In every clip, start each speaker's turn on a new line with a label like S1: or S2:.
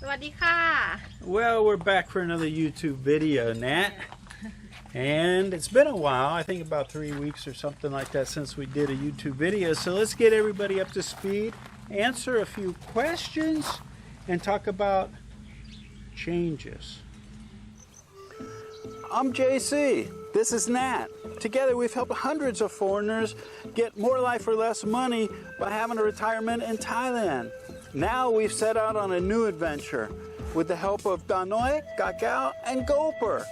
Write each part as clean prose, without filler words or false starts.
S1: สวัสดีค่ะ
S2: Well, we're back for another YouTube video, Nat. And it's been a while, I think about 3 weeks or something like that since we did a YouTube video. So let's get everybody up to speed, answer a few questions, and talk about changes. I'm JC. This is Nat. Together we've helped hundreds of foreigners get more life for less money by having a retirement in Thailand. Now we've set out on a new adventure with the help of Danoi, Kakao, and Gopher.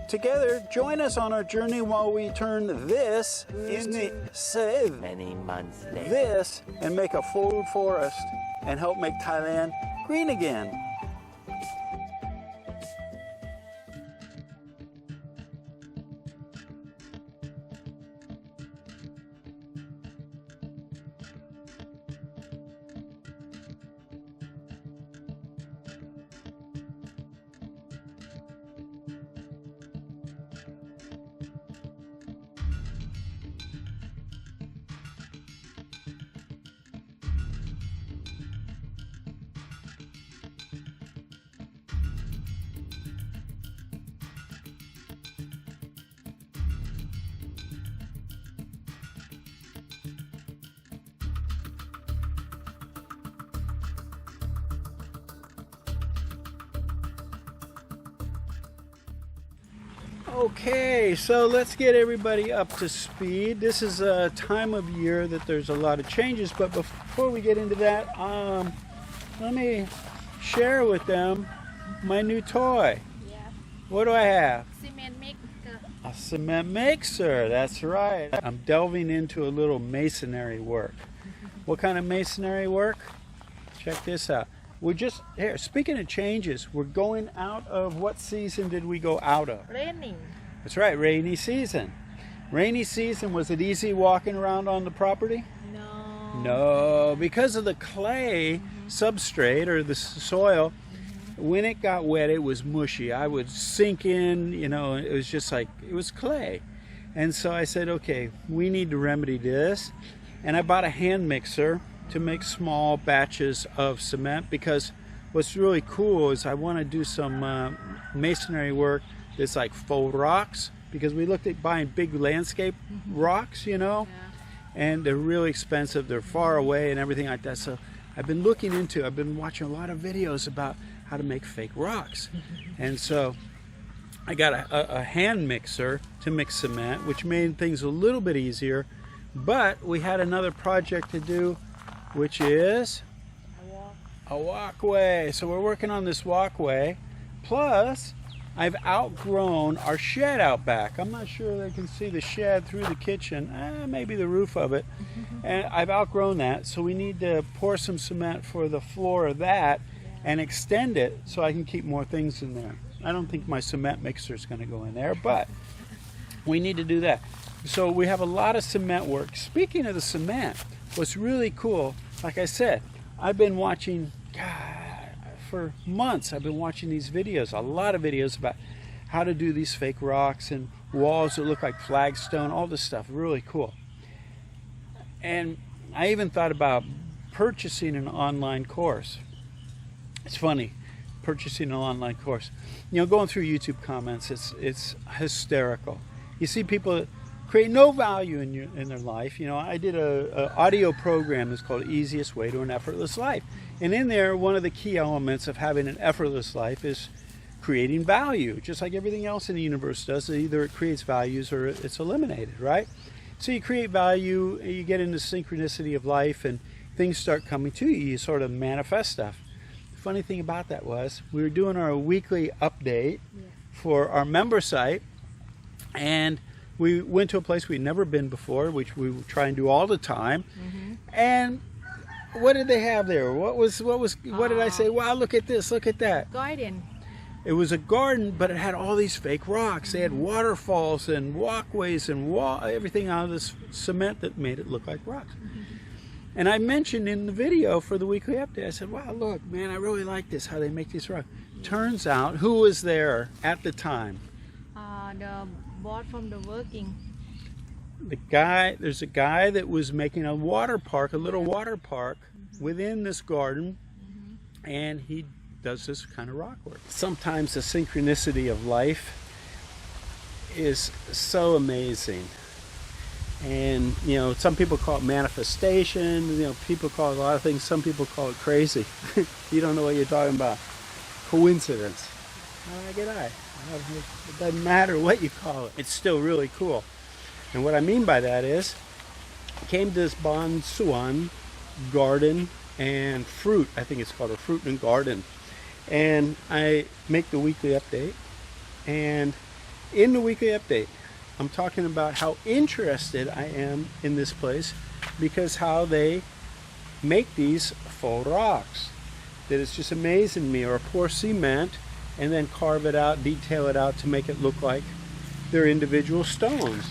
S2: Together, join us on our journey while we turn this into save
S3: many months later.
S2: This and make a full forest and help make Thailand green again. Okay, so let's get everybody up to speed. This is a time of year that there's a lot of changes, but before we get into that, let me share with them my new toy.
S1: Yeah.
S2: What do I have?
S1: Cement mixer.
S2: A cement mixer, that's right. I'm delving into a little masonry work. What kind of masonry work? Check this out. We're just here. Speaking of changes, we're going out of what season did we go out of?
S1: Raining.
S2: That's right, rainy season. Rainy season, was it easy walking around on the property?
S1: No.
S2: No, because of the clay substrate or the soil, when it got wet, it was mushy. I would sink in, you know, it was just like, it was clay. And so I said, okay, we need to remedy this. And I bought a hand mixer to make small batches of cement, because what's really cool is I want to do some masonry work that's like faux rocks, because we looked at buying big landscape rocks, you know, and they're really expensive, they're far away and everything like that. So I've been watching a lot of videos about how to make fake rocks. And so I got a hand mixer to mix cement, which made things a little bit easier. But we had another project to do, which is a walkway. So we're working on this walkway. Plus, I've outgrown our shed out back. I'm not sure they can see the shed through the kitchen. Maybe the roof of it. And I've outgrown that. So we need to pour some cement for the floor of that and extend it so I can keep more things in there. I don't think my cement mixer is going to go in there, but we need to do that. So we have a lot of cement work. Speaking of the cement, what's really cool, like I said, I've been watching, for months, I've been watching these videos, a lot of videos about how to do these fake rocks and walls that look like flagstone, all this stuff, really cool. And I even thought about purchasing an online course. It's funny, purchasing an online course. You know, going through YouTube comments, it's hysterical. You see people create no value in their life. You know, I did a audio program that's called Easiest Way to an Effortless Life. And in there, one of the key elements of having an effortless life is creating value, just like everything else in the universe does. Either it creates values or it's eliminated, right? So you create value, you get into synchronicity of life, and things start coming to you. You sort of manifest stuff. The funny thing about that was, we were doing our weekly update for our member site, and we went to a place we'd never been before, which we try and do all the time. And what did they have there? What did I say? Wow, look at this, look at that.
S1: Garden.
S2: It was a garden, but it had all these fake rocks. They had waterfalls and walkways and everything out of this cement that made it look like rocks. And I mentioned in the video for the weekly update, I said, wow, look, man, I really like this, how they make these rocks. Turns out, who was there at the time?
S1: The boss from the working.
S2: There's a guy that was making a water park, a little water park within this garden, and he does this kind of rock work. Sometimes the synchronicity of life is so amazing. And, you know, some people call it manifestation, you know, people call it a lot of things, some people call it crazy. You don't know what you're talking about. Coincidence. It doesn't matter what you call it. It's still really cool. And what I mean by that is, I came to this bonsai garden and fruit, I think it's called a fruit and garden. And I make the weekly update. And in the weekly update, I'm talking about how interested I am in this place because how they make these faux rocks. That it's just amazing to me, or pour cement and then carve it out, detail it out to make it look like they're individual stones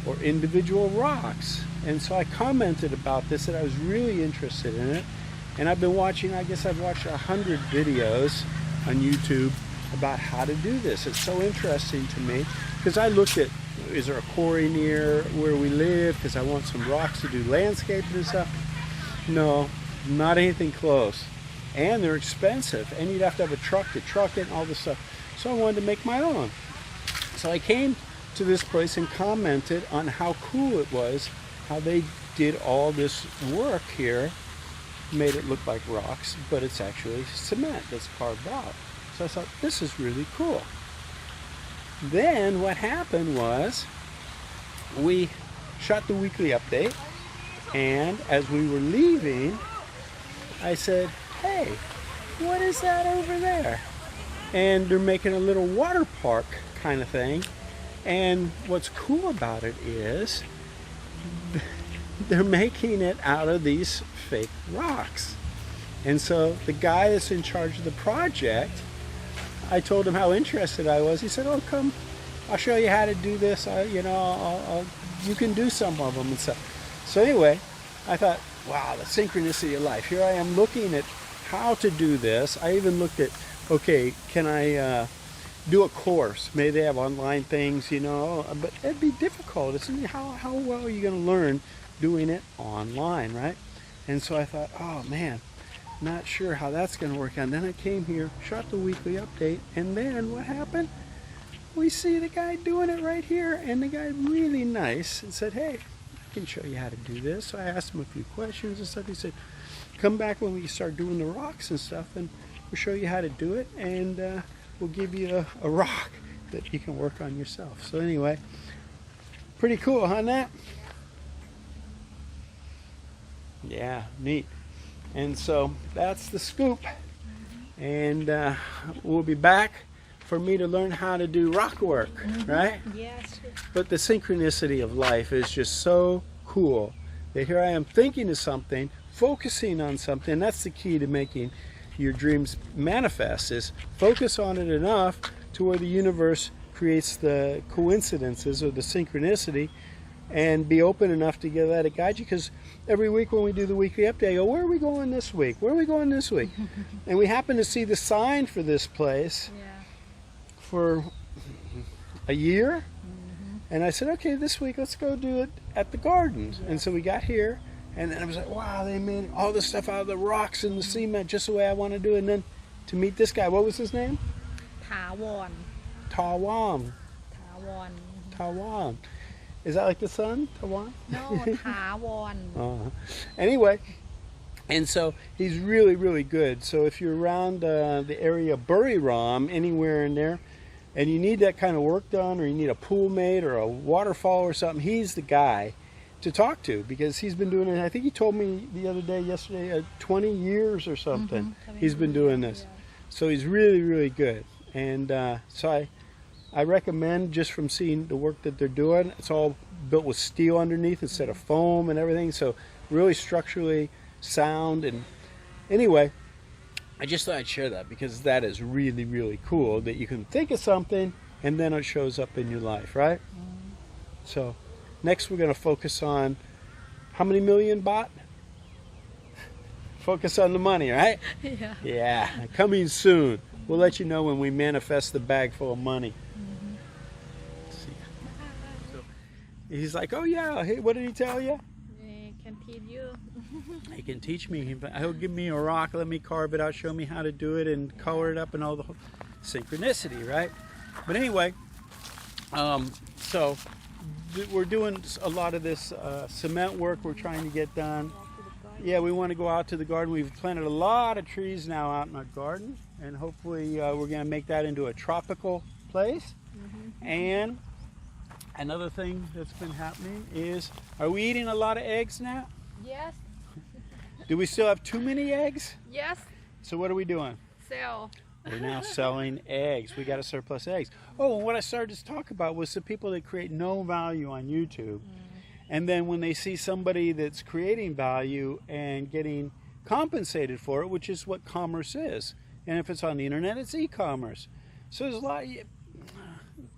S2: or individual rocks. And so I commented about this, that I was really interested in it. And I've been watching, I guess I've watched 100 videos on YouTube about how to do this. It's so interesting to me because I looked at, is there a quarry near where we live? Because I want some rocks to do landscaping and stuff. No, not anything close. And they're expensive. And you'd have to have a truck to truck it and all this stuff. So I wanted to make my own. So I came to this place and commented on how cool it was, how they did all this work here, made it look like rocks, but it's actually cement that's carved out. So I thought, this is really cool. Then what happened was we shot the weekly update, and as we were leaving, I said, hey, what is that over there? And they're making a little water park kind of thing. And what's cool about it is they're making it out of these fake rocks. And so the guy that's in charge of the project, I told him how interested I was. He said, oh, come, I'll show you how to do this. You can do some of them and stuff. So anyway, I thought, wow, the synchronicity of life. Here I am looking at how to do this. I even looked at, okay, can I do a course? Maybe they have online things, you know, but it'd be difficult. It's, how well are you going to learn doing it online, right? And so I thought, oh man, not sure how that's going to work out. And then I came here, shot the weekly update, and then what happened? We see the guy doing it right here, and the guy really nice and said, hey, I can show you how to do this. So I asked him a few questions and stuff. He said, come back when we start doing the rocks and stuff, and we'll show you how to do it, and we'll give you a rock that you can work on yourself. So anyway, pretty cool, huh, Nat? Yeah, neat. And so that's the scoop. And we'll be back for me to learn how to do rock work, right?
S1: Yes.
S2: But the synchronicity of life is just so cool that here I am thinking of something, focusing on something. That's the key to making your dreams manifest, is focus on it enough to where the universe creates the coincidences or the synchronicity, and be open enough to let it guide you. Because every week when we do the weekly update, I go, where are we going this week? Where are we going this week? And we happen to see the sign for this place for a year. And I said, okay, this week let's go do it at the gardens. And so we got here, and then I was like, wow, they made all this stuff out of the rocks and the cement just the way I want to do it. And then to meet this guy, what was his name?
S1: Tawan.
S2: Tawan.
S1: Tawan.
S2: Tawan. Is that like the sun, Tawan?
S1: No, Tawan.
S2: Anyway, and so he's really, really good. So if you're around the area of Buriram, anywhere in there, and you need that kind of work done, or you need a pool made or a waterfall or something, he's the guy to talk to, because he's been doing it, I think he told me the other day, yesterday, 20 years or something. He's been doing this. So he's really, really good. And so I recommend, just from seeing the work that they're doing, it's all built with steel underneath instead of foam and everything, so really structurally sound. And anyway, I just thought I'd share that, because that is really, really cool, that you can think of something and then it shows up in your life, right? So next we're going to focus on how many million baht? Focus on the money, right? Yeah, coming soon. We'll let you know when we manifest the bag full of money. He's like, oh yeah, hey, what did he tell you?
S1: Continue.
S2: He can teach me. He'll give me a rock, let me carve it out, show me how to do it, and color it up, and all the synchronicity, right? But anyway, so we're doing a lot of this cement work we're trying to get done. Yeah, we want to go out to the garden. We've planted a lot of trees now out in our garden, and hopefully we're going to make that into a tropical place. And another thing that's been happening is, are we eating a lot of eggs now?
S1: Yes.
S2: Do we still have too many eggs?
S1: Yes.
S2: So what are we doing?
S1: Sell.
S2: We're now selling eggs. We got a surplus eggs. Oh, and what I started to talk about was the people that create no value on YouTube. And then when they see somebody that's creating value and getting compensated for it, which is what commerce is. And if it's on the internet, it's e-commerce. So there's a lot of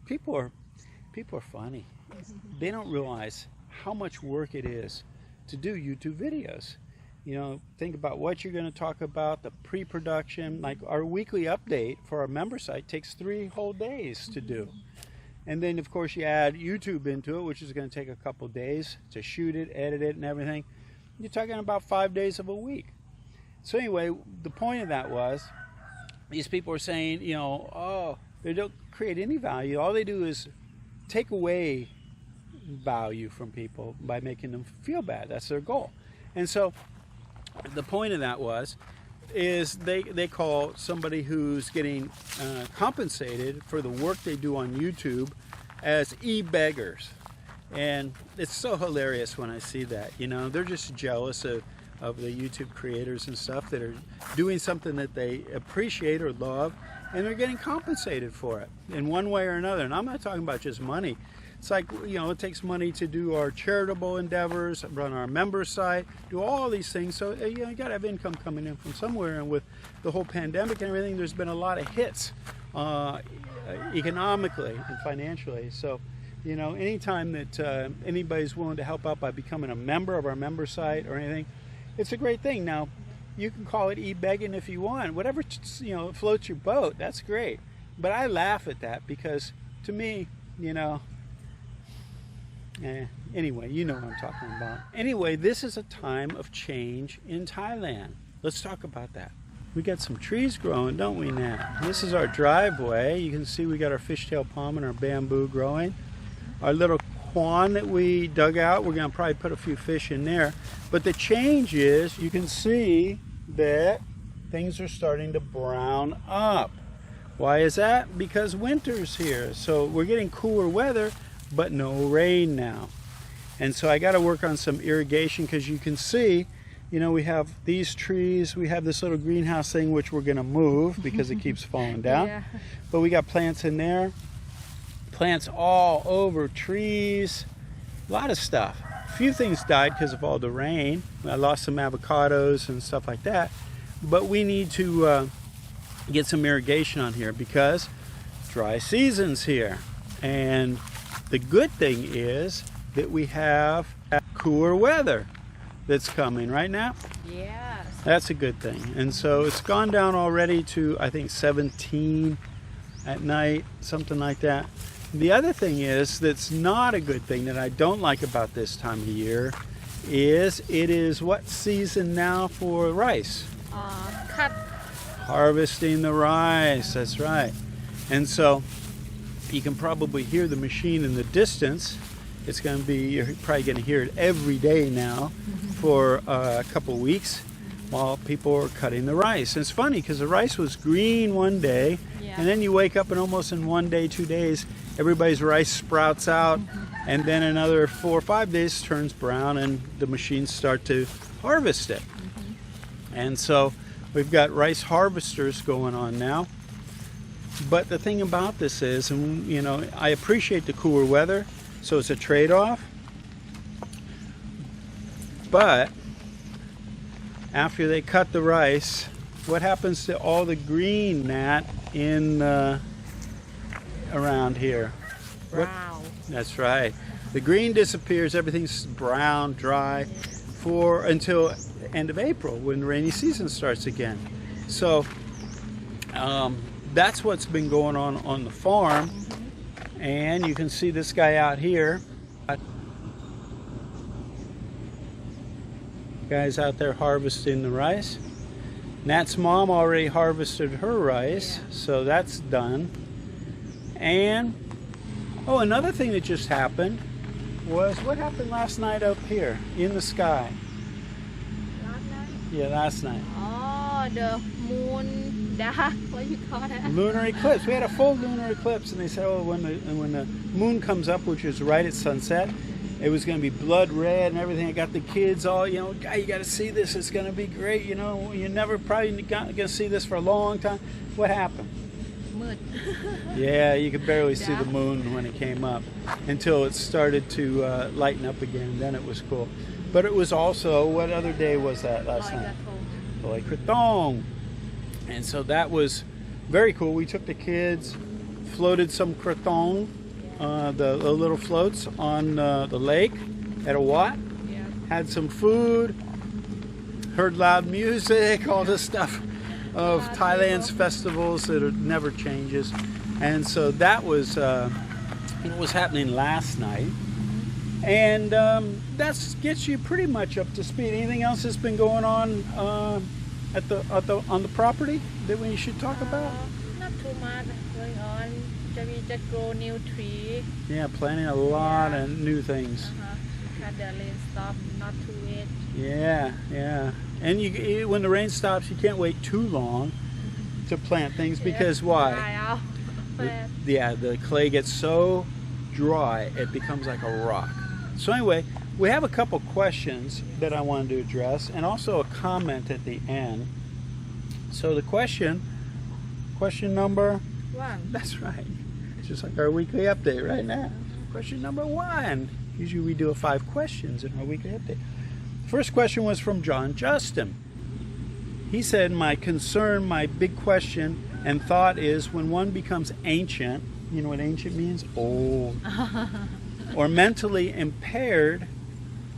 S2: people are funny. They don't realize how much work it is to do YouTube videos. You know, think about what you're going to talk about, the pre-production. Like our weekly update for our member site takes 3 whole days to do. And then, of course, you add YouTube into it, which is going to take a couple days to shoot it, edit it, and everything. You're talking about 5 days of a week. So anyway, the point of that was, these people are saying, you know, oh, they don't create any value. All they do is take away value from people by making them feel bad. That's their goal. And so the point of that is they call somebody who's getting compensated for the work they do on YouTube as e-beggars. And it's so hilarious when I see that. You know, they're just jealous of the YouTube creators and stuff that are doing something that they appreciate or love, and they're getting compensated for it in one way or another. And I'm not talking about just money. It's like, you know, it takes money to do our charitable endeavors, run our member site, do all these things. So, you know, you got to have income coming in from somewhere. And with the whole pandemic and everything, there's been a lot of hits economically and financially. So, you know, anytime that anybody's willing to help out by becoming a member of our member site or anything, it's a great thing. Now, you can call it e-begging if you want. Whatever, you know, floats your boat, that's great. But I laugh at that because, to me, you know, anyway, you know what I'm talking about. Anyway, this is a time of change in Thailand. Let's talk about that. We got some trees growing, don't we now? This is our driveway. You can see we got our fishtail palm and our bamboo growing. Our little pond that we dug out, we're going to probably put a few fish in there. But the change is, you can see that things are starting to brown up. Why is that? Because winter's here. So we're getting cooler weather, but no rain now. And so I got to work on some irrigation, because you can see, you know, we have these trees, we have this little greenhouse thing which we're going to move because it keeps falling down. Yeah. But we got plants in there, plants all over, trees, a lot of stuff. A few things died because of all the rain. I lost some avocados and stuff like that. But we need to get some irrigation on here because dry season's here. And the good thing is that we have cooler weather that's coming right now.
S1: Yes.
S2: That's a good thing. And so it's gone down already to, I think, 17 at night, something like that. The other thing is, that's not a good thing that I don't like about this time of year, is it is what season now for rice?
S1: Cut.
S2: Harvesting the rice, that's right. And so you can probably hear the machine in the distance. It's going to be, you're probably going to hear it every day now for a couple weeks while people are cutting the rice. And it's funny because the rice was green one day, and then you wake up and almost in 1 day, 2 days, everybody's rice sprouts out, and then another 4 or 5 days turns brown and the machines start to harvest it. And so we've got rice harvesters going on now. But the thing about this is, and you know, I appreciate the cooler weather, so it's a trade-off. But after they cut the rice, what happens to all the green, Nat, in around here?
S1: Brown.
S2: That's right. The green disappears. Everything's brown, dry, until end of April when the rainy season starts again. So that's what's been going on the farm. And you can see this guy out here. Guys out there harvesting the rice. Nat's mom already harvested her rice, so that's done. And oh, another thing that just happened was what happened last night up here in the sky.
S1: Last night?
S2: Yeah, last night.
S1: Oh, the moon dark. What you call that?
S2: Lunar eclipse. We had a full lunar eclipse, and they said, oh, when the moon comes up, which is right at sunset, it was going to be blood red and everything. I got the kids all, you know, "Guy, you got to see this. It's going to be great. You know, you're never probably going to see this for a long time." What happened?
S1: Moon.
S2: Yeah, you could barely see the moon when it came up until it started to lighten up again. Then it was cool. But it was also, what other day was that last night? Loy Krathong. And so that was very cool. We took the kids, floated some krathong, the little floats on the lake at a Wat.
S1: Yeah.
S2: Had some food, heard loud music, all this stuff of Thailand's festivals that never changes. And so that was what was happening last night. And that gets you pretty much up to speed. Anything else that's been going on on the property that we should talk about?
S1: Not too much going on. We just grow new tree.
S2: Yeah, planting a lot of new things.
S1: Cut the rain stop, not too wet.
S2: Yeah, yeah. And when the rain stops, you can't wait too long to plant things because why?
S1: Dry out.
S2: The clay gets so dry it becomes like a rock. So anyway, we have a couple questions that I wanted to address and also a comment at the end. So the question number
S1: 1.
S2: That's right. It's just like our weekly update right now. Question number 1. Usually we do 5 questions in our weekly update. First question was from John Justin. He said, my concern, my big question and thought is when one becomes ancient, you know what ancient means? Old. Or mentally impaired,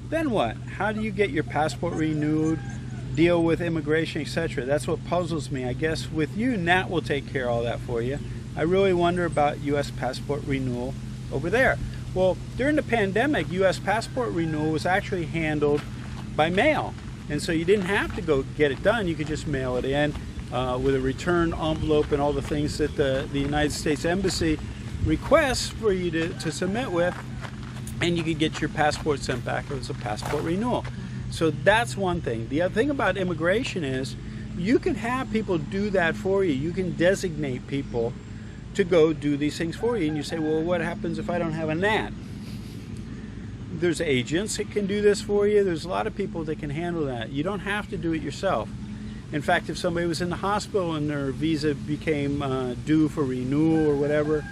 S2: then what? How do you get your passport renewed, deal with immigration, etc.? That's what puzzles me. I guess with you, Nat will take care of all that for you. I really wonder about U.S. passport renewal over there. Well, during the pandemic, U.S. passport renewal was actually handled by mail. And so you didn't have to go get it done. You could just mail it in with a return envelope and all the things that the United States Embassy requests for you to submit with. And you could get your passport sent back as a passport renewal. So that's one thing. The other thing about immigration is you can have people do that for you. You can designate people to go do these things for you. And you say, well, what happens if I don't have a NAT? There's agents that can do this for you. There's a lot of people that can handle that. You don't have to do it yourself. In fact, if somebody was in the hospital and their visa became due for renewal or whatever,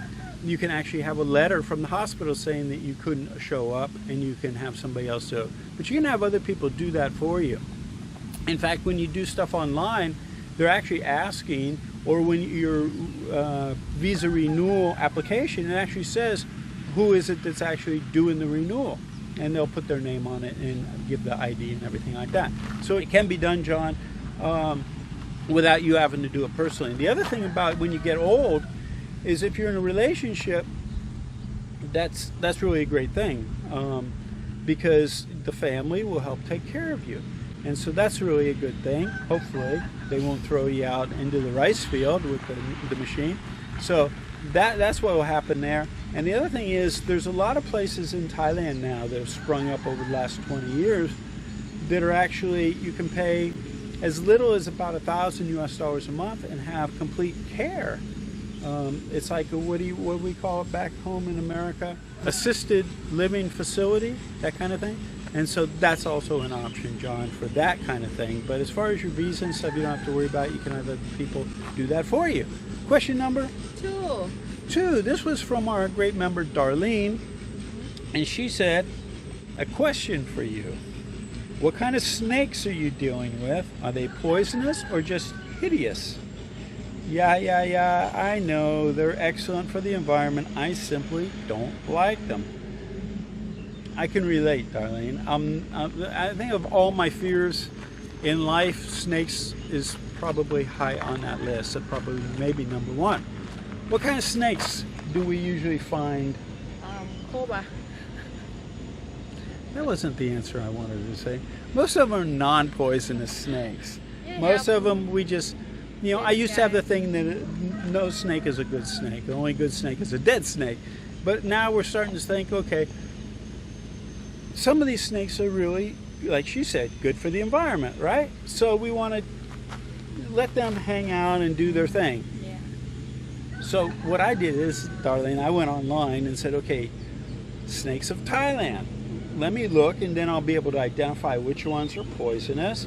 S2: you can actually have a letter from the hospital saying that you couldn't show up and you can have somebody else do it. But you can have other people do that for you. In fact, when you do stuff online, they're actually asking, or when your visa renewal application, it actually says who is it that's actually doing the renewal. And they'll put their name on it and give the ID and everything like that. So it can be done, John, without you having to do it personally. The other thing about when you get old is if you're in a relationship, that's really a great thing because the family will help take care of you. And so that's really a good thing. Hopefully they won't throw you out into the rice field with the machine. So that's what will happen there. And the other thing is there's a lot of places in Thailand now that have sprung up over the last 20 years that are actually, you can pay as little as about $1,000 a month and have complete care. It's like what do we call it back home in America? Assisted living facility, that kind of thing. And so that's also an option, John, for that kind of thing. But as far as your visa and stuff, you don't have to worry about. You can have other people do that for you. Question number 2. This was from our great member, Darlene. And she said, a question for you. What kind of snakes are you dealing with? Are they poisonous or just hideous? Yeah, I know. They're excellent for the environment. I simply don't like them. I can relate, Darlene. I think of all my fears in life, snakes is probably high on that list. So probably maybe number 1. What kind of snakes do we usually find?
S1: Cobra.
S2: That wasn't the answer I wanted to say. Most of them are non-poisonous snakes.
S1: Yeah,
S2: Most
S1: yeah.
S2: of them we just, you know, I used to have the thing that no snake is a good snake. The only good snake is a dead snake. But now we're starting to think, okay, some of these snakes are really, like she said, good for the environment, right? So we want to let them hang out and do their thing.
S1: Yeah.
S2: So what I did is, Darlene, I went online and said, okay, snakes of Thailand. Let me look, and then I'll be able to identify which ones are poisonous,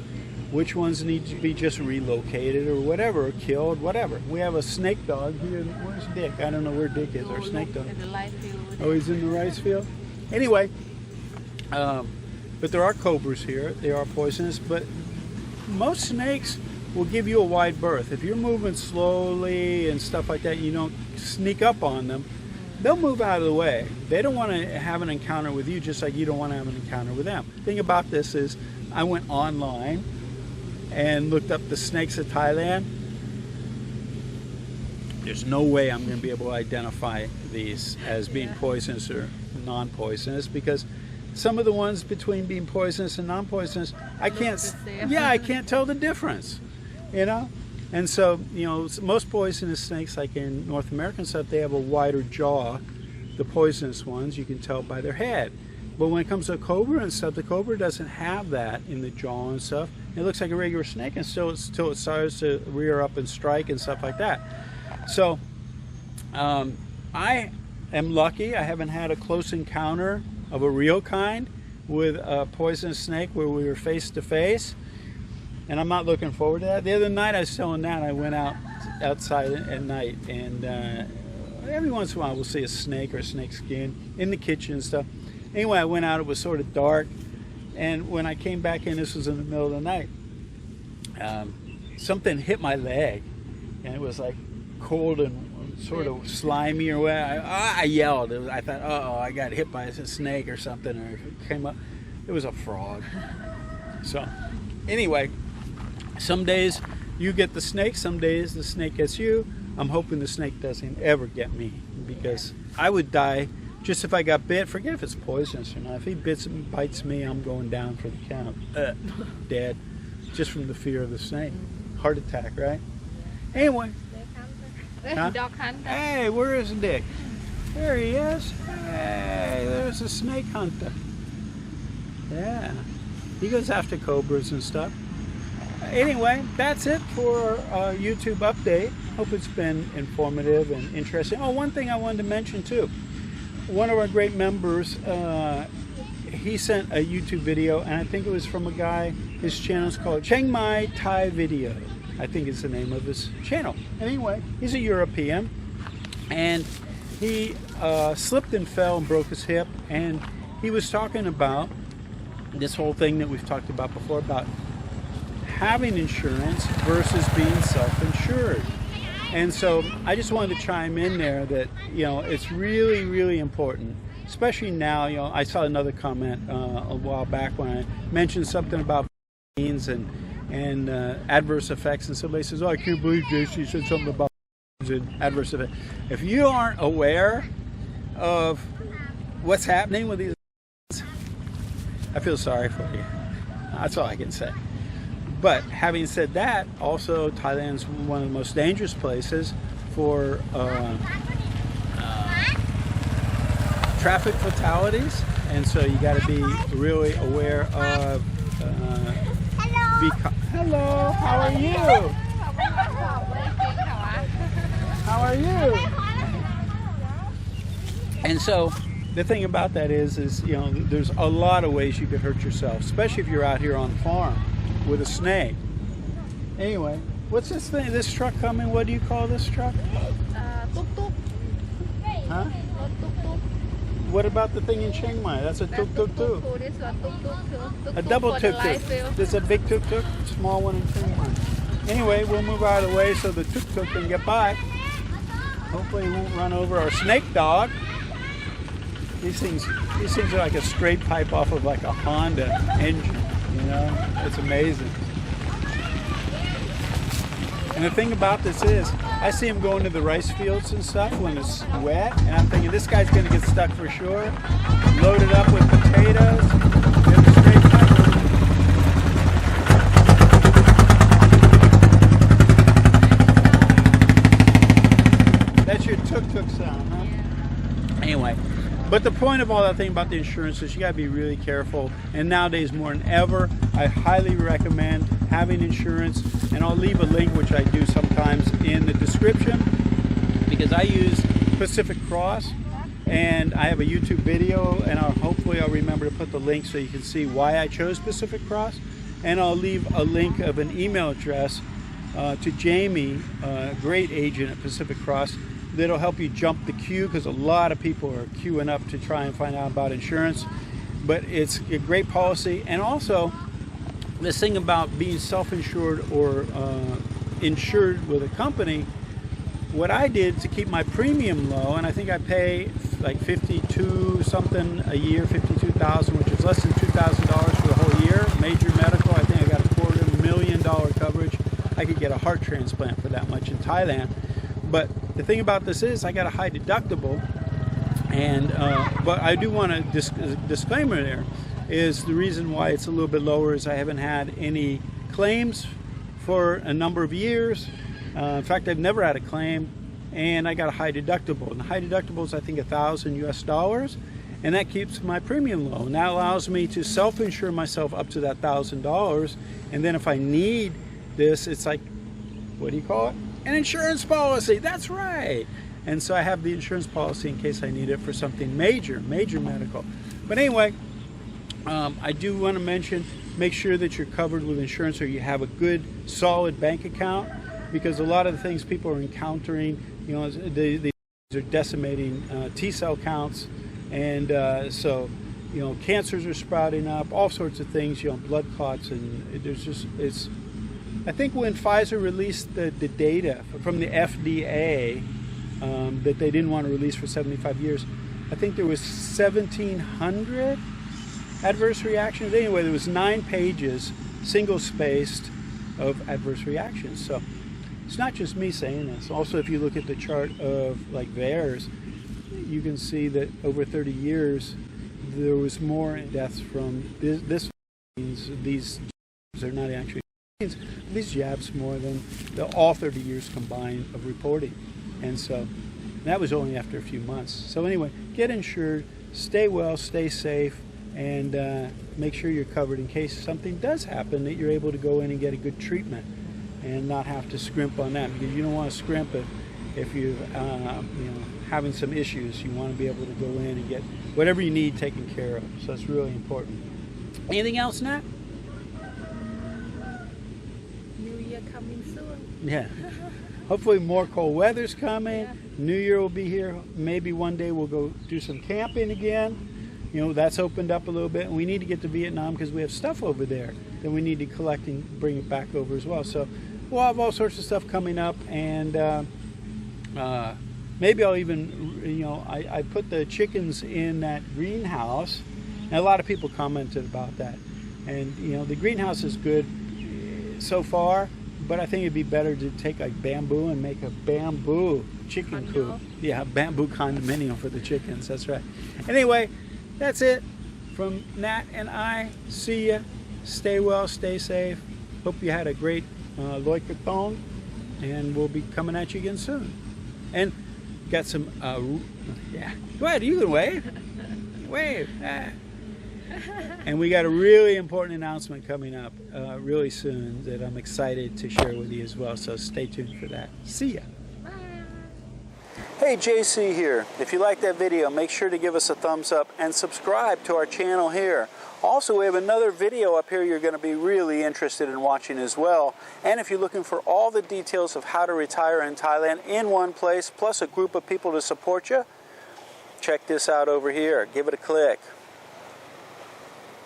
S2: which ones need to be just relocated or whatever, or killed, whatever. We have a snake dog here. Where's Dick? I don't know where Dick is, our snake dog.
S1: In the light field.
S2: Oh, he's in the rice field? Anyway, but there are cobras here. They are poisonous, but most snakes will give you a wide berth. If you're moving slowly and stuff like that, you don't sneak up on them, they'll move out of the way. They don't want to have an encounter with you, just like you don't want to have an encounter with them. The thing about this is, I went online and looked up the snakes of Thailand. There's no way I'm going to be able to identify these as being poisonous or non-poisonous, because some of the ones between being poisonous and non-poisonous, I can't tell the difference, you know? And so, you know, most poisonous snakes, like in North American stuff, they have a wider jaw. The poisonous ones, you can tell by their head. But when it comes to a cobra and stuff, the cobra doesn't have that in the jaw and stuff. It looks like a regular snake until it starts to rear up and strike and stuff like that. So, I am lucky. I haven't had a close encounter of a real kind with a poisonous snake where we were face to face. And I'm not looking forward to that. The other night I was telling Nat, I went outside at night, and every once in a while we'll see a snake or a snake skin in the kitchen and stuff. Anyway, I went out, it was sort of dark, and when I came back in, this was in the middle of the night, something hit my leg, and it was like cold and sort of slimy or whatever. I yelled. I thought, uh-oh, I got hit by a snake or something, or it came up. It was a frog. So anyway, some days you get the snake, some days the snake gets you. I'm hoping the snake doesn't ever get me, because I would die just if I got bit. Forget if it's poisonous or not. If he bites me, I'm going down for the count. Dead. Just from the fear of the snake. Heart attack, right? Anyway. Huh?
S1: Dog hunter.
S2: Hey, where is Dick? There he is. Hey, there's a snake hunter. Yeah. He goes after cobras and stuff. Anyway, that's it for our YouTube update. Hope it's been informative and interesting. Oh, one thing I wanted to mention too. One of our great members, he sent a YouTube video, and I think it was from a guy. His channel is called Chiang Mai Thai Video. I think it's the name of his channel. Anyway, he's a European, and he slipped and fell and broke his hip, and he was talking about this whole thing that we've talked about before, about having insurance versus being self-insured. And so I just wanted to chime in there that, you know, it's really, really important, especially now. You know, I saw another comment a while back when I mentioned something about vaccines and adverse effects, and somebody says, oh, I can't believe JC said something about and adverse effects. If you aren't aware of what's happening with these, I feel sorry for you. That's all I can say. But having said that, also Thailand's one of the most dangerous places for traffic fatalities, and so you got to be really aware of. Hello, how are you? How are you? And so the thing about that is you know, there's a lot of ways you could hurt yourself, especially if you're out here on the farm with a snake. Anyway, what's this thing? This truck coming? What do you call this truck?
S1: Tuk tuk.
S2: Huh?
S1: Tuk tuk.
S2: What about the thing in Chiang Mai? That's a tuk tuk too.
S1: This one tuk tuk.
S2: A double tuk tuk. There's a big tuk tuk, small one in Chiang Mai. Anyway, we'll move out of the way so the tuk tuk can get by. Hopefully, he won't run over our snake dog. These things are like a straight pipe off of like a Honda engine. You know, it's amazing. And the thing about this is, I see him going to the rice fields and stuff when it's wet, and I'm thinking this guy's going to get stuck for sure. Loaded up with potatoes. Get a straight pipe. That's your tuk-tuk sound, huh? Yeah. Anyway, but the point of all that thing about the insurance is you got to be really careful. And nowadays more than ever, I highly recommend having insurance. And I'll leave a link, which I do sometimes, in the description, because I use Pacific Cross, and I have a YouTube video, and hopefully I'll remember to put the link so you can see why I chose Pacific Cross. And I'll leave a link of an email address to Jamie, a great agent at Pacific Cross, that'll help you jump the queue, because a lot of people are queuing up to try and find out about insurance. But it's a great policy. And also, this thing about being self-insured or insured with a company, what I did to keep my premium low, and I think I pay like 52 something a year, 52,000, which is less than $2,000 for the whole year. Major medical, I think I got $250,000 coverage. I could get a heart transplant for that much in Thailand. But the thing about this is I got a high deductible, and but I do want a disclaimer there. Is the reason why it's a little bit lower is I haven't had any claims for a number of years. In fact, I've never had a claim, and I got a high deductible. And the high deductible is I think $1,000 US, and that keeps my premium low. And that allows me to self-insure myself up to that $1,000. And then if I need this, it's like, what do you call it? An insurance policy. That's right. And so I have the insurance policy in case I need it for something major medical. But anyway, I do want to mention, make sure that you're covered with insurance, or you have a good, solid bank account, because a lot of the things people are encountering, you know, they are decimating T-cell counts, and so, you know, cancers are sprouting up, all sorts of things, you know, blood clots, and there's just, it's, I think when Pfizer released the data from the FDA that they didn't want to release for 75 years, I think there was 1,700 adverse reactions. Anyway, there was 9 pages, single-spaced, of adverse reactions. So it's not just me saying this. Also, if you look at the chart of like VAERS, you can see that over 30 years, there was more deaths from these are not actually these jabs more than all 30 years combined of reporting. And so that was only after a few months. So anyway, get insured, stay well, stay safe, and make sure you're covered in case something does happen, that you're able to go in and get a good treatment and not have to scrimp on that, because you don't want to scrimp if you're you know, having some issues. You want to be able to go in and get whatever you need taken care of. So it's really important. Anything else, Nat?
S1: New Year coming soon.
S2: Yeah. Hopefully more cold weather's coming.
S1: Yeah.
S2: New Year will be here. Maybe one day we'll go do some camping again. You know, that's opened up a little bit, and we need to get to Vietnam because we have stuff over there that we need to collect and bring it back over as well. So we'll have all sorts of stuff coming up, and maybe I'll even, you know, I put the chickens in that greenhouse, and a lot of people commented about that. And, you know, the greenhouse is good so far, but I think it'd be better to take like bamboo and make a bamboo chicken coop. Yeah, bamboo condominium for the chickens. That's right. Anyway, that's it from Nat and I. See ya. Stay well, stay safe. Hope you had a great Loy Krathong, and we'll be coming at you again soon. And got some, yeah. Go ahead, you can wave. Wave. And we got a really important announcement coming up really soon that I'm excited to share with you as well. So stay tuned for that. See ya. Hey, JC here. If you like that video, make sure to give us a thumbs up and subscribe to our channel here. Also, we have another video up here you're going to be really interested in watching as well. And if you're looking for all the details of how to retire in Thailand in one place, plus a group of people to support you, check this out over here. Give it a click.